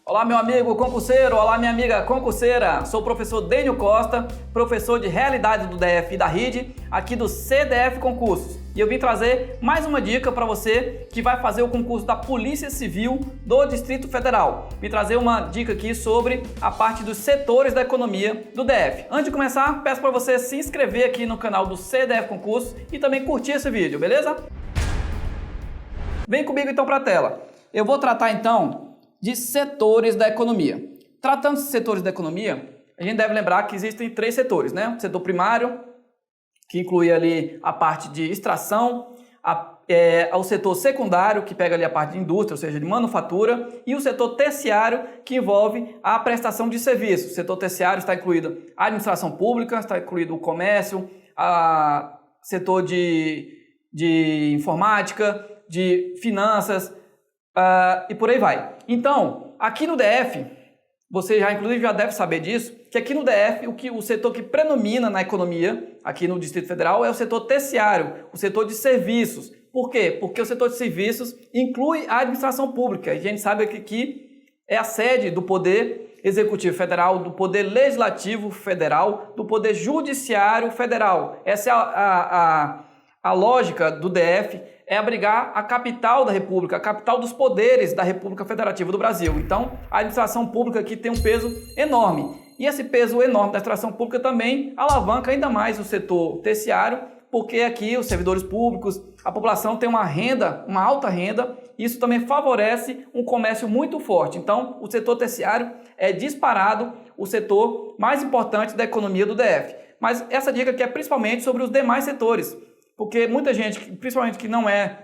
Olá, meu amigo concurseiro, olá, minha amiga concurseira. Sou o professor Dênio Costa, professor de Realidade do DF e da RID, aqui do CDF Concursos. E eu vim trazer mais uma dica para você que vai fazer o concurso da Polícia Civil do Distrito Federal. Vim trazer uma dica aqui sobre a parte dos setores da economia do DF. Antes de começar, peço para você se inscrever aqui no canal do CDF Concursos e também curtir esse vídeo, beleza? Vem comigo então para a tela. Eu vou tratar então de setores da economia. Tratando de setores da economia, a gente deve lembrar que existem três setores, né? O setor primário, que inclui ali a parte de extração, o setor secundário, que pega ali a parte de indústria, ou seja, de manufatura, e o setor terciário, que envolve a prestação de serviços. O setor terciário está incluído a administração pública, está incluído o comércio, setor de informática, de finanças, e por aí vai. Então, aqui no DF, você inclusive já deve saber disso, que aqui no DF o setor que predomina na economia, aqui no Distrito Federal, é o setor terciário, o setor de serviços. Por quê? Porque o setor de serviços inclui a administração pública. E a gente sabe que aqui é a sede do Poder Executivo Federal, do Poder Legislativo Federal, do Poder Judiciário Federal. Essa é a lógica do DF, é abrigar a capital da República, a capital dos poderes da República Federativa do Brasil. Então, a administração pública aqui tem um peso enorme. E esse peso enorme da administração pública também alavanca ainda mais o setor terciário, porque aqui os servidores públicos, a população tem uma alta renda, e isso também favorece um comércio muito forte. Então, o setor terciário é disparado o setor mais importante da economia do DF. Mas essa dica aqui é principalmente sobre os demais setores, porque muita gente, principalmente que não é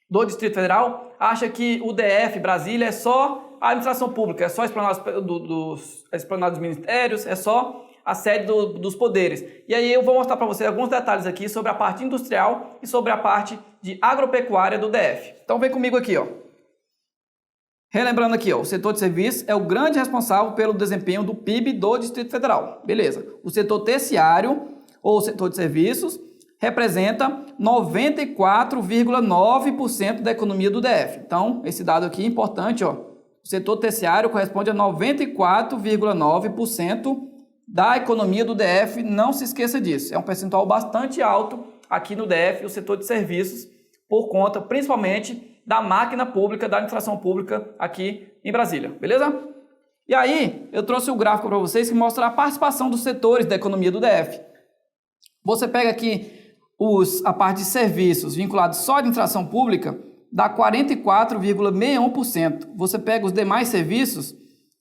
do Distrito Federal, acha que o DF, Brasília, é só a administração pública, é só a esplanada dos ministérios, é só a sede dos poderes. E aí eu vou mostrar para você alguns detalhes aqui sobre a parte industrial e sobre a parte de agropecuária do DF. Então vem comigo aqui, ó. Relembrando aqui, ó, o setor de serviços é o grande responsável pelo desempenho do PIB do Distrito Federal. Beleza. O setor terciário, ou setor de serviços, representa 94,9% da economia do DF. Então, esse dado aqui é importante, ó. O setor terciário corresponde a 94,9% da economia do DF, não se esqueça disso. É um percentual bastante alto aqui no DF, o setor de serviços, por conta, principalmente, da máquina pública, da administração pública aqui em Brasília, beleza? E aí, eu trouxe um gráfico para vocês que mostra a participação dos setores da economia do DF. Você pega aqui a parte de serviços vinculados só à administração pública, dá 44,61%. Você pega os demais serviços,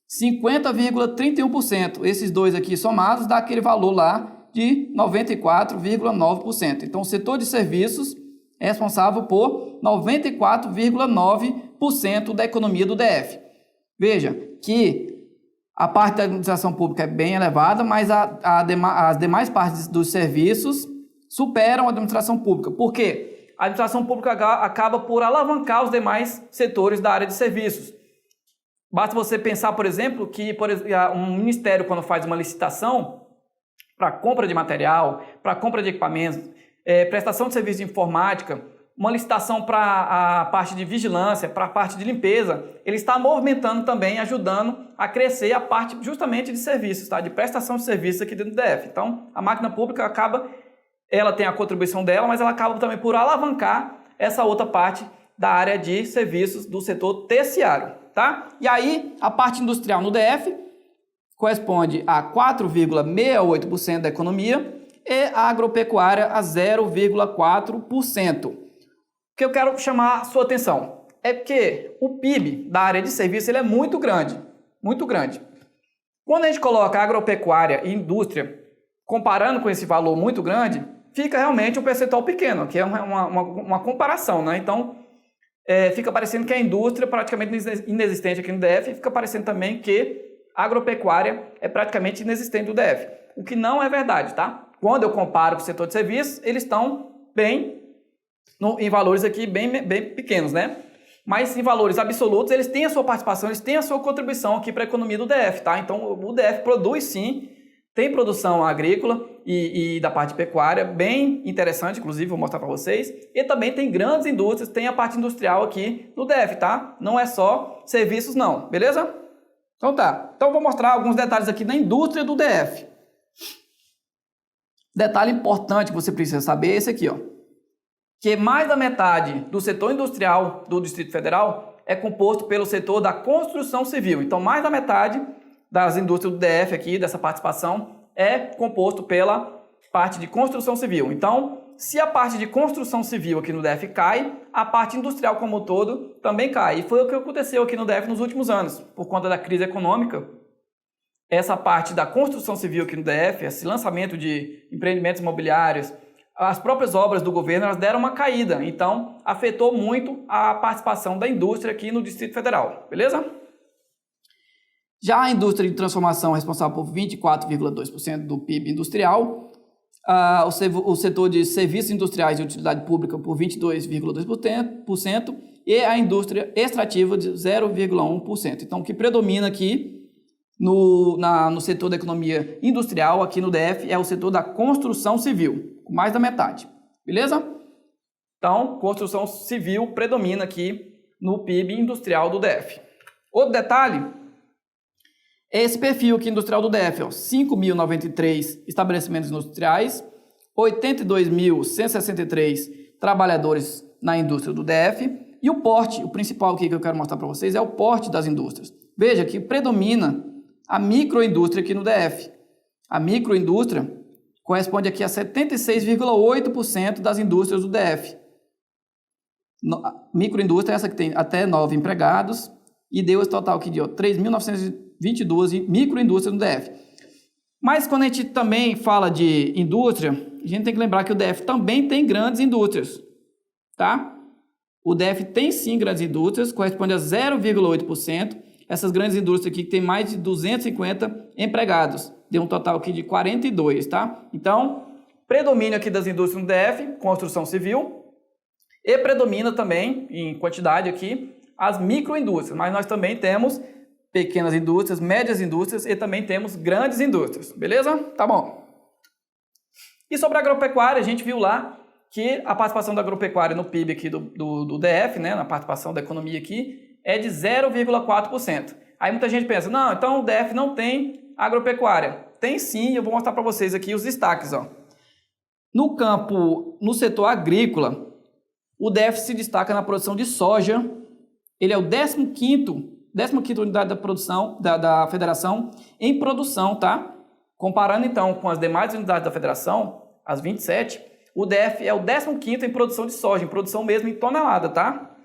50,31%. Esses dois aqui somados dá aquele valor lá de 94,9%. Então, o setor de serviços é responsável por 94,9% da economia do DF. Veja que a parte da administração pública é bem elevada, mas as demais partes dos serviços superam a administração pública. Por quê? A administração pública acaba por alavancar os demais setores da área de serviços. Basta você pensar, por exemplo, que um ministério, quando faz uma licitação para compra de material, para compra de equipamentos, prestação de serviço de informática, uma licitação para a parte de vigilância, para a parte de limpeza, ele está movimentando também, ajudando a crescer a parte justamente de serviços, tá? De prestação de serviços aqui dentro do DF. Então, a máquina pública ela tem a contribuição dela, mas ela acaba também por alavancar essa outra parte da área de serviços do setor terciário, tá? E aí, a parte industrial no DF corresponde a 4,68% da economia e a agropecuária a 0,4%. O que eu quero chamar a sua atenção é que o PIB da área de serviço ele é muito grande, muito grande. Quando a gente coloca agropecuária e indústria, comparando com esse valor muito grande, fica realmente um percentual pequeno, que é uma comparação, né? Então, fica parecendo que a indústria é praticamente inexistente aqui no DF, e fica parecendo também que a agropecuária é praticamente inexistente no DF, o que não é verdade, tá? Quando eu comparo com o setor de serviços, eles estão em valores aqui bem pequenos, né? Mas em valores absolutos, eles têm a sua participação, eles têm a sua contribuição aqui para a economia do DF, tá? Então, o DF produz sim, tem produção agrícola e da parte de pecuária, bem interessante, inclusive, vou mostrar para vocês. E também tem grandes indústrias, tem a parte industrial aqui no DF, tá? Não é só serviços não, beleza? Então tá, então eu vou mostrar alguns detalhes aqui da indústria do DF. Detalhe importante que você precisa saber é esse aqui, ó. Que mais da metade do setor industrial do Distrito Federal é composto pelo setor da construção civil. Então, mais da metade das indústrias do DF aqui, dessa participação, é composto pela parte de construção civil. Então, se a parte de construção civil aqui no DF cai, a parte industrial como um todo também cai. E foi o que aconteceu aqui no DF nos últimos anos. Por conta da crise econômica, essa parte da construção civil aqui no DF, esse lançamento de empreendimentos imobiliários, as próprias obras do governo, elas deram uma caída. Então, afetou muito a participação da indústria aqui no Distrito Federal. Beleza? Já a indústria de transformação é responsável por 24,2% do PIB industrial, o setor de serviços industriais de utilidade pública por 22,2% e a indústria extrativa de 0,1%. Então, o que predomina aqui no setor da economia industrial aqui no DF é o setor da construção civil, com mais da metade. Beleza? Então, construção civil predomina aqui no PIB industrial do DF. Outro detalhe é esse perfil aqui industrial do DF, 5.093 estabelecimentos industriais, 82.163 trabalhadores na indústria do DF e o porte, o principal aqui que eu quero mostrar para vocês é o porte das indústrias. Veja que predomina a microindústria aqui no DF. A microindústria corresponde aqui a 76,8% das indústrias do DF. Microindústria é essa que tem até 9 empregados e deu esse total aqui de 3.922 microindústrias no DF. Mas quando a gente também fala de indústria, a gente tem que lembrar que o DF também tem grandes indústrias, tá? O DF tem sim grandes indústrias, corresponde a 0,8%. Essas grandes indústrias aqui que tem mais de 250 empregados, deu um total aqui de 42, tá? Então, predomínio aqui das indústrias no DF, construção civil, e predomina também, em quantidade aqui, as microindústrias, mas nós também temos pequenas indústrias, médias indústrias e também temos grandes indústrias, beleza? Tá bom. E sobre a agropecuária, a gente viu lá que a participação da agropecuária no PIB aqui do DF, né, na participação da economia aqui, é de 0,4%. Aí muita gente pensa, não, então o DF não tem agropecuária. Tem sim, eu vou mostrar para vocês aqui os destaques, ó. No setor agrícola, o DF se destaca na produção de soja. Ele é o 15ª unidade da produção da federação em produção, tá? Comparando então com as demais unidades da federação, as 27, o DF é o 15º em produção de soja, em produção mesmo em tonelada, tá?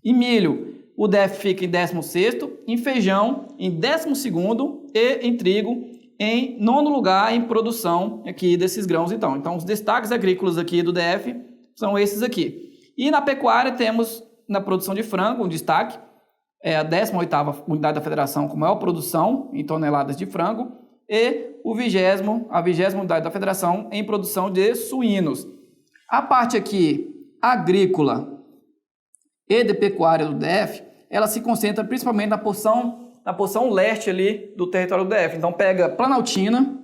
Em milho, o DF fica em 16º, em feijão em 12º e em trigo em 9º lugar em produção aqui desses grãos, então. Então, os destaques agrícolas aqui do DF são esses aqui. E na pecuária temos na produção de frango um destaque, é a 18ª unidade da federação com maior produção em toneladas de frango e a 20ª unidade da federação em produção de suínos. A parte aqui agrícola e de pecuária do DF, ela se concentra principalmente na porção leste ali do território do DF. Então pega Planaltina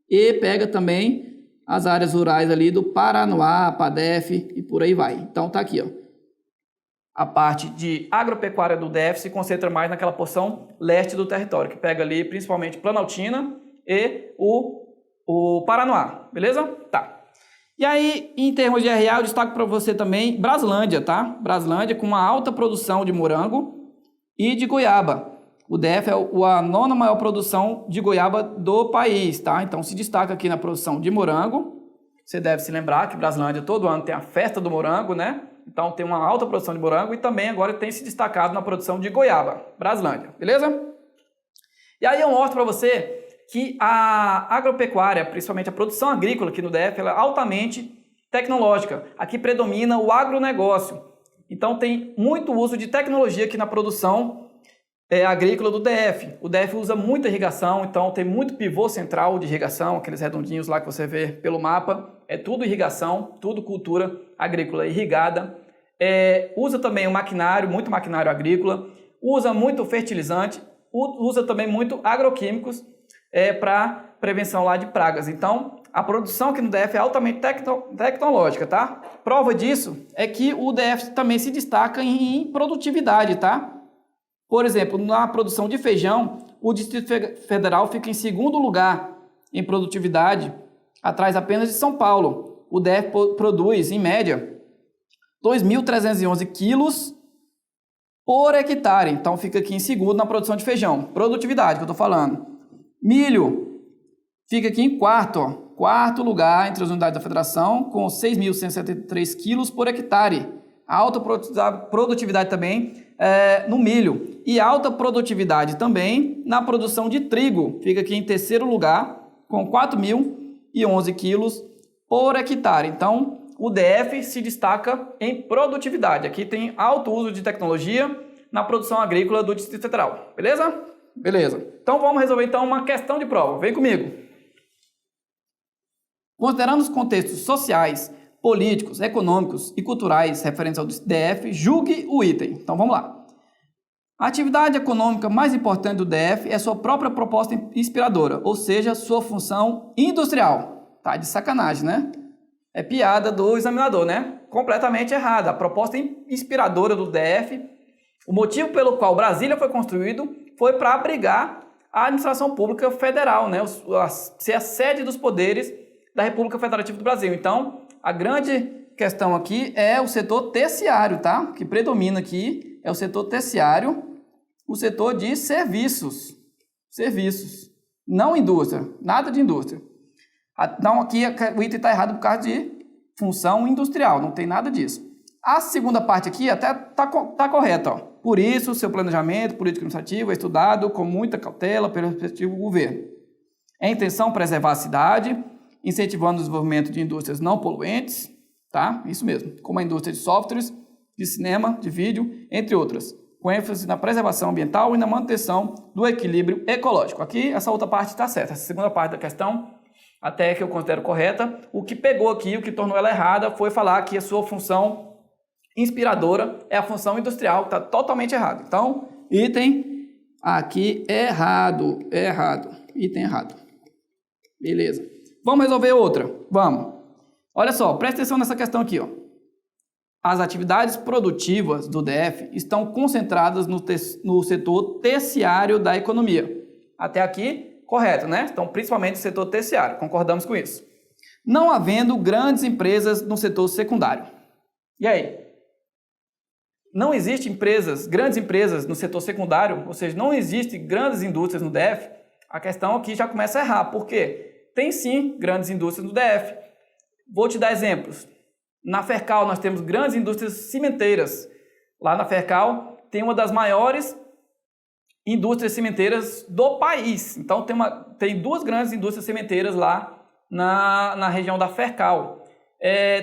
e pega também as áreas rurais ali do Paranoá, Padef e por aí vai. Então tá aqui, ó. A parte de agropecuária do DF se concentra mais naquela porção leste do território, que pega ali principalmente Planaltina e o Paranoá, beleza? Tá. E aí, em termos de RA, eu destaco para você também Braslândia, tá? Braslândia com uma alta produção de morango e de goiaba. O DF é a 9ª maior produção de goiaba do país, tá? Então, se destaca aqui na produção de morango. Você deve se lembrar que Braslândia todo ano tem a festa do morango, né? Então, tem uma alta produção de morango e também agora tem se destacado na produção de goiaba, Braslândia, beleza? E aí eu mostro para você que a agropecuária, principalmente a produção agrícola aqui no DF, ela é altamente tecnológica. Aqui predomina o agronegócio. Então, tem muito uso de tecnologia aqui na produção agrícola do DF. O DF usa muita irrigação, então tem muito pivô central de irrigação, aqueles redondinhos lá que você vê pelo mapa. É tudo irrigação, tudo cultura agrícola irrigada. Usa também o maquinário, muito maquinário agrícola. Usa muito fertilizante. Usa também muito agroquímicos para prevenção lá de pragas. Então, a produção aqui no DF é altamente tecnológica, tá? Prova disso é que o DF também se destaca em produtividade, tá? Por exemplo, na produção de feijão, o Distrito Federal fica em segundo lugar em produtividade, atrás apenas de São Paulo. O DF produz, em média, 2.311 quilos por hectare. Então, fica aqui em segundo na produção de feijão. Produtividade, que eu estou falando. Milho fica aqui em quarto lugar entre as unidades da federação, com 6.173 quilos por hectare. Alta produtividade também no milho. E alta produtividade também na produção de trigo. Fica aqui em terceiro lugar, com 4.011 quilos por hectare. Então, o DF se destaca em produtividade. Aqui tem alto uso de tecnologia na produção agrícola do Distrito Federal. Beleza? Beleza. Então, vamos resolver então uma questão de prova. Vem comigo. Considerando os contextos sociais, políticos, econômicos e culturais referentes ao DF, julgue o item. Então, vamos lá. A atividade econômica mais importante do DF é sua própria proposta inspiradora, ou seja, sua função industrial. Tá de sacanagem, né? É piada do examinador, né? Completamente errada. A proposta inspiradora do DF, o motivo pelo qual Brasília foi construído foi para abrigar a administração pública federal, né? Ser a sede dos poderes da República Federativa do Brasil. Então, a grande questão aqui é o setor terciário, tá? O que predomina aqui é o setor terciário, o setor de serviços. Serviços. Não indústria. Nada de indústria. Então, aqui o item está errado por causa de função industrial, não tem nada disso. A segunda parte aqui até está correta, ó. Por isso, seu planejamento político administrativo é estudado com muita cautela pelo respectivo governo. É a intenção preservar a cidade, incentivando o desenvolvimento de indústrias não poluentes, tá? Isso mesmo, como a indústria de softwares, de cinema, de vídeo, entre outras, com ênfase na preservação ambiental e na manutenção do equilíbrio ecológico. Aqui, essa outra parte está certa. Essa segunda parte da questão, até que eu considero correta, o que pegou aqui, o que tornou ela errada, foi falar que a sua função inspiradora é a função industrial, está totalmente errado. Então, item aqui errado, item errado. Beleza. Vamos resolver outra? Vamos. Olha só, presta atenção nessa questão aqui, ó. As atividades produtivas do DF estão concentradas no setor terciário da economia. Até aqui, correto, né? Então, principalmente no setor terciário, concordamos com isso. Não havendo grandes empresas no setor secundário. E aí? Não existem grandes empresas no setor secundário, ou seja, não existem grandes indústrias no DF. A questão aqui já começa a errar. Por quê? Tem sim grandes indústrias no DF. Vou te dar exemplos. Na Fercal nós temos grandes indústrias cimenteiras. Lá na Fercal tem uma das maiores indústrias cimenteiras do país. Então tem duas grandes indústrias cimenteiras lá na região da Fercal.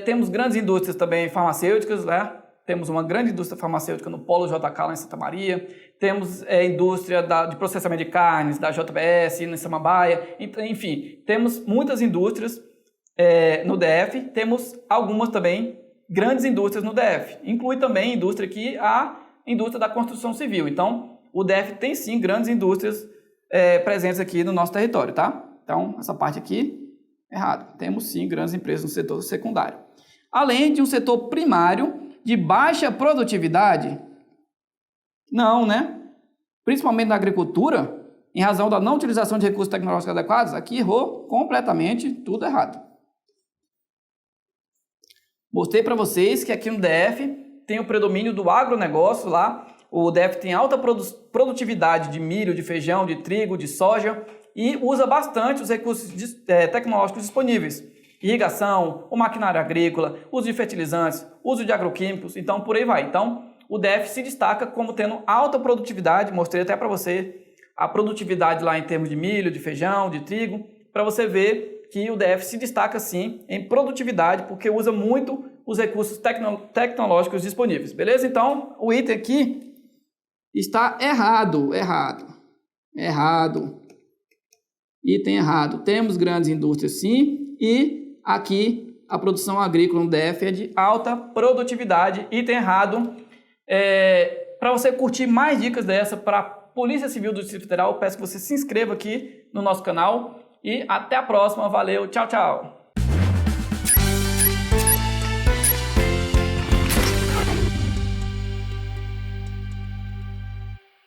Temos grandes indústrias também farmacêuticas, né? Temos uma grande indústria farmacêutica no Polo JK lá em Santa Maria. Temos indústria de processamento de carnes da JBS em Samambaia. Enfim, temos muitas indústrias no DF. Temos algumas também grandes indústrias no DF. Inclui também a indústria da construção civil. Então, o DF tem sim grandes indústrias presentes aqui no nosso território, tá? Então, essa parte aqui, errado. Temos sim grandes empresas no setor secundário. Além de um setor primário de baixa produtividade? Não, né? Principalmente na agricultura, em razão da não utilização de recursos tecnológicos adequados, aqui errou completamente, tudo errado. Mostrei para vocês que aqui no DF tem o predomínio do agronegócio lá. O DF tem alta produtividade de milho, de feijão, de trigo, de soja e usa bastante os recursos tecnológicos disponíveis. Irrigação, o maquinário agrícola, uso de fertilizantes, uso de agroquímicos, então por aí vai. Então, o DF se destaca como tendo alta produtividade, mostrei até para você a produtividade lá em termos de milho, de feijão, de trigo, para você ver que o DF se destaca sim em produtividade, porque usa muito os recursos tecnológicos disponíveis, beleza? Então, o item aqui está errado. Item errado. Temos grandes indústrias sim, e aqui a produção agrícola no DF é de alta produtividade, item errado. Para você curtir mais dicas dessa para a Polícia Civil do Distrito Federal, eu peço que você se inscreva aqui no nosso canal, e até a próxima. Valeu, tchau, tchau!